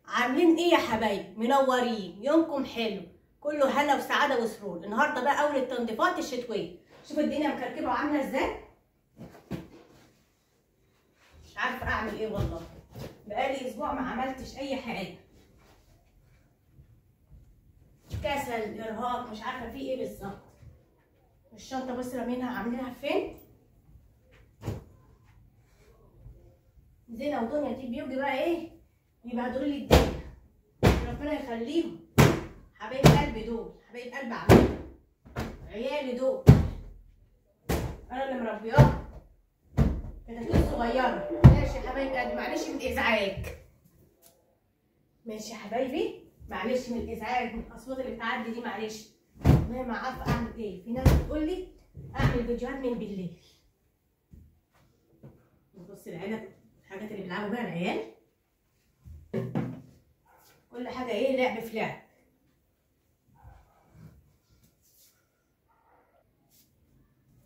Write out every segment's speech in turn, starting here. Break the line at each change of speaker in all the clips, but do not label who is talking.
عاملين ايه يا حبايبي؟ منورين، يومكم حلو، كله هنا وسعاده وسرور. النهارده بقى اول التنظيفات الشتويه. شوف الدنيا مكركبه وعامله ازاي. مش عارفه اعمل ايه والله، بقالي اسبوع ما عملتش اي حاجه. كسل، ارهاق، مش عارفه في ايه بالظبط. الشنطه بص رامينها عاملينها فين. زينه ودنيا دي بيجي بقى ايه يبهدلوا لي الدنيا، ربنا يخليهم. حبايب قلبي دول، حبايب قلبي عمالة عيالي دول، انا اللي مربياهم كتاكيت صغيره. ماشي يا حبايب قلبي، معلش من الازعاج. ماشي يا حبايبي، معلش من الازعاج، من الاصوات اللي بتعدي دي، معلش. والله ما عارفه اعمل ايه. في ناس بتقول لي اعمل فيديوهات من بالليل. بص العيال، الحاجات اللي بيلعبوا بيها العيال، كل حاجه ايه لعب في لعب.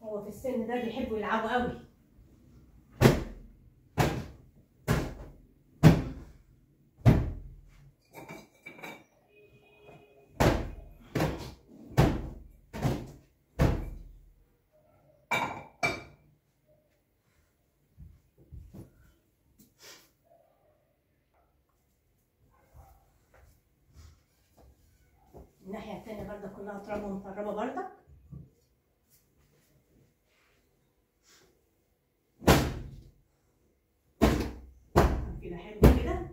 هو في السن ده بيحبوا يلعبوا قوي. الناحيه التانيه برده كلها تراب ومطربه برده. كده حلو كده،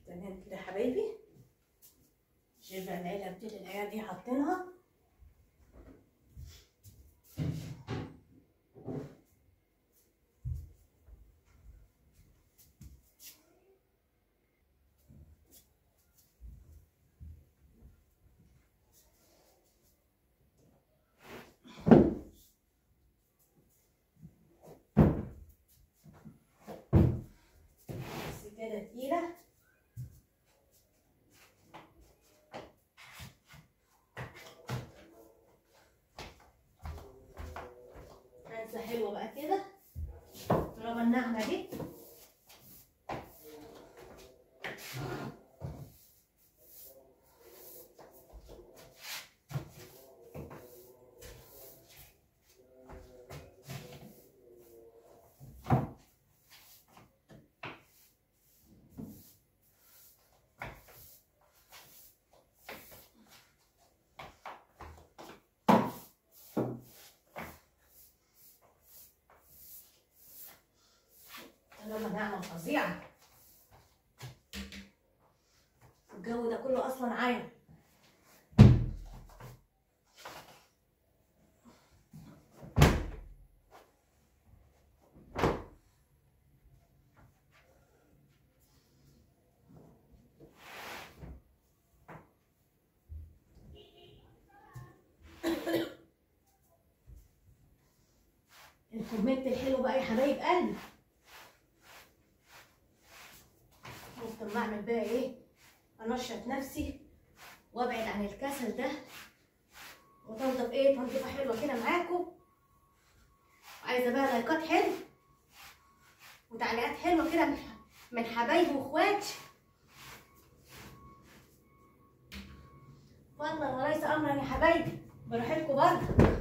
تمام كده يا حبايبي. شايف بقى العلب دي اللي العيال دي حاطينها، السجاده تقيله. انسى حلوه بقى كده، طالما النعمه دي. طالما نعمه فظيعه، الجو ده كله اصلا عايم. الكومنت الحلو بقى يا حبايب قلبي، ممكن ما اعمل بقى ايه، انشط نفسي وابعد عن الكسل ده، وتنضف ايه تنظيفه حلوه كده معاكم. عايزه بقى لايكات حلو وتعليقات حلوه كده من حبايبي واخواتي. فضلا وليس امرا يا حبايبي، براحتكم برضه.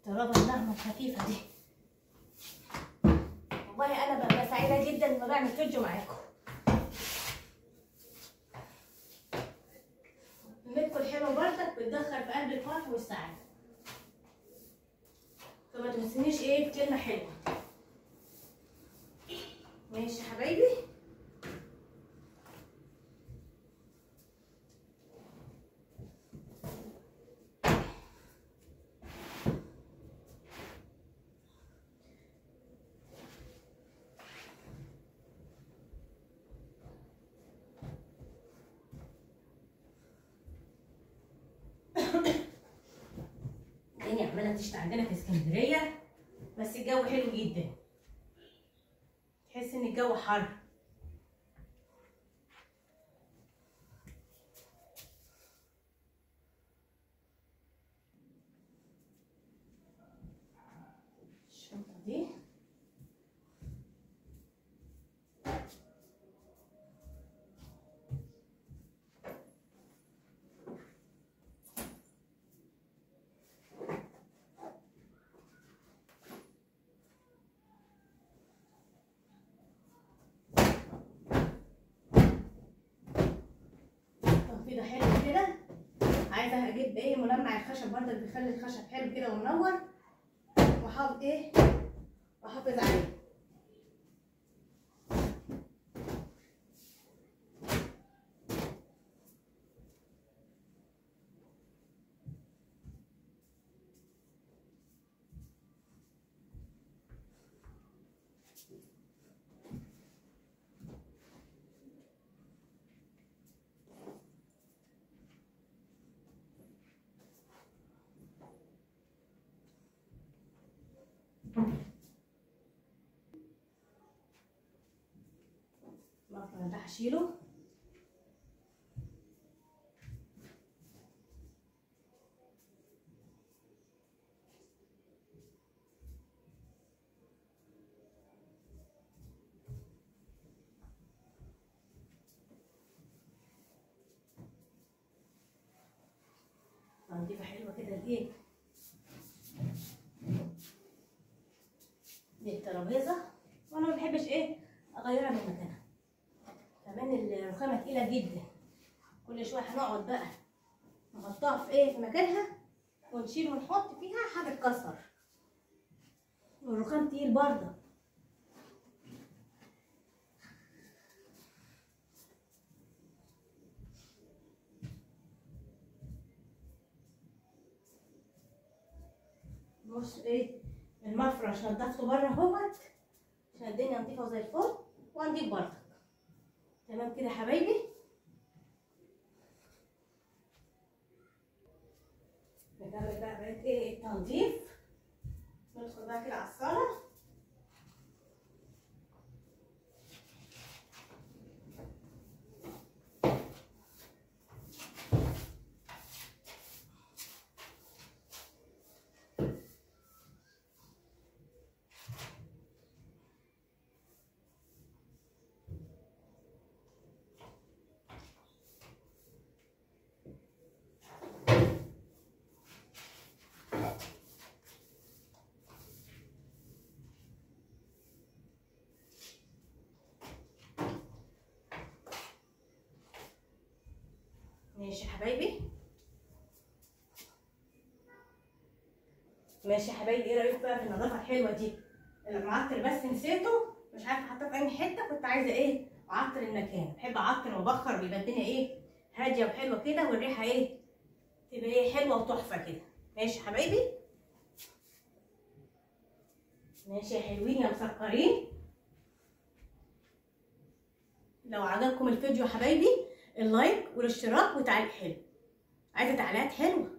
طالما النعمه الخفيفه دي، والله انا ببقى سعيده جدا لما بعمل فيديو معاكم. كلمتكم الحلوه برضك بتدخل في قلب الفرح والسعاده، فما تنسونيش ايه بكلمه حلوه. ماشي يا حبايبي. الدنيا عماله تشتي عندنا في اسكندريه، بس الجو حلو جدا. تحس ان الجو حر. الشنطة دي تنفيضه حلوه كده. عايزه اجيب ايه ملمع الخشب برضك بيخلي الخشب حلو كده ومنور، واحافظ ايه واحافظ عليه. المفرش ده هشيله. تنظيفه حلوه كده لايه للترابيزه، وانا ما بحبش ايه اغيرها من مكانها. كمان الرخامه تقيله جدا، كل شويه هنقعد بقى نحطها في ايه في مكانها ونشيل ونحط فيها هتتكسر، والرخام تقيل برضه. بص ايه المفرش نضفته بره اهوت عشان الدنيا نضيفه زي الفل، وهنضيف برضك. تمام كده يا حبايبي. نكمل بقى بقيت ايه التنظيف. ندخل بقى كده على الصاله. ماشي يا حبايبي. ماشي يا حبايبي، ايه رايكم بقى في النظافه الحلوه دي؟ المعطر بس نسيته، مش عارفه حاطاه في اي حته. كنت عايزه ايه اعطر المكان، بحب اعطر وابخر، بيبقى الدنيا ايه هاديه وحلوه كده، والريحه ايه تبقى ايه حلوه وتحفه كده. ماشي يا حبايبي. ماشي يا حلوين يا مسكرين. لو عجبكم الفيديو يا حبايبي اللايك والاشتراك وتعليق حلو. عايزه تعليقات حلوه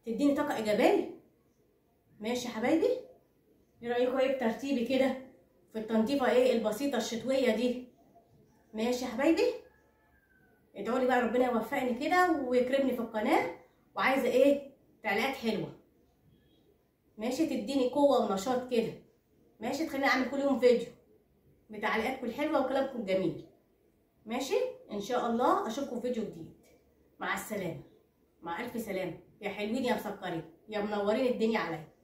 تديني طاقه ايجابيه. ماشي يا حبايبي. ايه رايكم ايه بترتيبي كده في التنظيفه ايه البسيطه الشتويه دي؟ ماشي يا حبايبي. ادعوا لي بقى ربنا يوفقني كده ويكرمني في القناه، وعايزه ايه تعليقات حلوه. ماشي تديني قوه ونشاط كده. ماشي تخليني اعمل كل يوم فيديو بتعليقاتكم الحلوه وكلامكم الجميل. ماشي ان شاء الله اشوفكم في فيديو جديد. مع السلامه. مع الف سلامه يا حلوين يا مسكرين يا منورين الدنيا عليا.